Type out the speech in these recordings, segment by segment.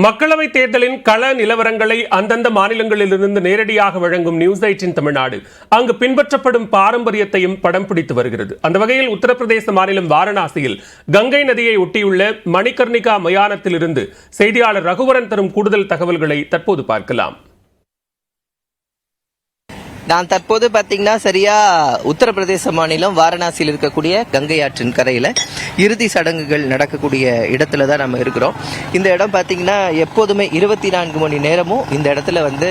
மக்களவைத் தேர்தலின் கள நிலவரங்களை அந்தந்த மாநிலங்களிலிருந்து நேரடியாக வழங்கும் நியூஸ் 18 தமிழ்நாடு அங்கு பின்பற்றப்படும் பாரம்பரியத்தையும் படம் பிடித்து வருகிறது. அந்த வகையில் உத்தரப்பிரதேச மாநிலம் வாரணாசியில் கங்கை நதியை ஒட்டியுள்ள மணிகர்ணிகா மயானத்திலிருந்து செய்தியாளர் ரகுவரன் தரும் கூடுதல் தகவல்களை தற்போது பார்க்கலாம். நான் தற்போது பாத்தீங்கன்னா சரியா உத்தரப்பிரதேச மாநிலம் வாரணாசியில் இருக்கக்கூடிய கங்கை ஆற்றின் கரையில இறுதி சடங்குகள் நடக்கக்கூடிய இடத்துல தான் நம்ம இருக்கிறோம். இந்த இடம் பாத்தீங்கன்னா எப்போதுமே 24 மணி நேரமும் இந்த இடத்துல இந்த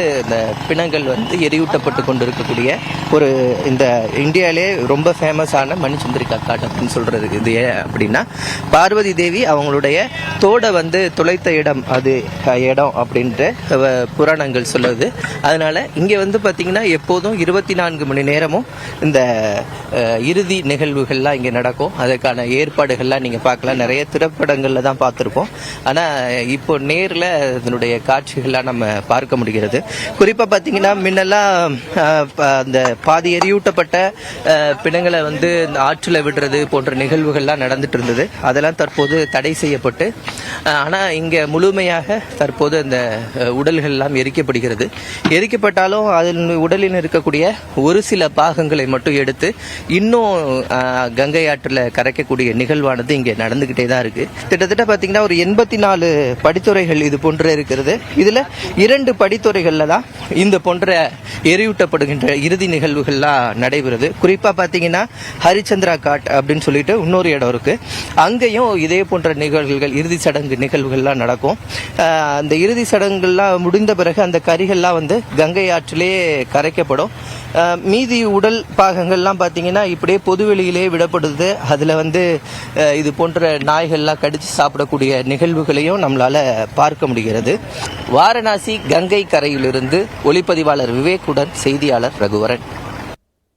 பிணங்கள் எரியூட்டப்பட்டு கொண்டு இருக்கக்கூடிய ஒரு இந்த இந்தியாவிலே ரொம்ப ஃபேமஸான மணிச்சந்திரிகா காட் அப்படின்னு சொல்றது. இது அப்படின்னா பார்வதி தேவி அவங்களுடைய தோட துளைத்த இடம் அது இடம் அப்படின்ட்டு புராணங்கள் சொல்லுது. அதனால இங்க பாத்தீங்கன்னா எப்போதும் 24 மணி நேரமும் இந்த இறுதி நிகழ்வுகள்லாம் இங்க நடக்கும். அதுக்கான ஏற்பாடுகள்லாம் நீங்க பார்க்கலாம். நிறைய திரைப்படங்கள்ல தான் பார்த்திருப்போம். ஆனா இப்போ நேர்ல இதனுடைய காட்சிகள்லாம் நம்ம பார்க்க முடிகிறது. குறிப்பா பாத்தீங்கன்னா முன்னெல்லாம் அந்த பாதி எரியூட்டப்பட்ட பிணங்களை ஆற்றில் விடுறது போன்ற நிகழ்வுகள்லாம் நடந்துட்டு இருந்தது. அதெல்லாம் தற்போது தடை செய்யப்பட்டு ஆனா இங்க முழுமையாக தற்போது அந்த உடல்கள் எல்லாம் எரிக்கப்படுகிறது. எரிக்கப்பட்டாலும் அதில் உடலில் இருக்கக்கூடிய ஒரு சில பாகங்களை மட்டும் எடுத்து இன்னும் கங்கை ஆற்றில் கரைக்கக்கூடிய நிகழ்வானது இங்கே நடந்துகிட்டே தான் இருக்கு. கிட்டத்தட்ட பாத்தீங்கன்னா ஒரு 84 படித்துறைகள் இது போன்ற இருக்கிறது. இதுல 2 படித்துறைகள்ல தான் இந்த போன்ற எரியூட்டப்படுகின்ற இறுதி நிகழ்வுகள்லாம் நடைபெறுது. குறிப்பா பாத்தீங்கன்னா ஹரிச்சந்திரா காட் அப்படின்னு சொல்லிட்டு இன்னொரு இடம் இருக்கு. அங்கேயும் இதே போன்ற நிகழ்வுகள் இறுதி சடங்கு நிகழ்வுகள்லாம் நடக்கும். அந்த இறுதி சடங்குகள்லாம் முடிந்த பிறகு அந்த கரிகள்லாம் கங்கை ஆற்றிலே கரைக்கப்படும். மீதி உடல் பாகங்கள்லாம் பாத்தீங்கன்னா இப்படியே பொதுவெளியிலே விடப்படுது. அதுல இது போன்ற நாய்கள்லாம் கடிச்சு சாப்பிடக்கூடிய நிகழ்வுகளையும் நம்மளால பார்க்க முடிகிறது. வாரணாசி கங்கை கரையிலிருந்து ஒளிப்பதிவாளர் விவேக்குடன் செய்தியாளர் ரகுவரன்.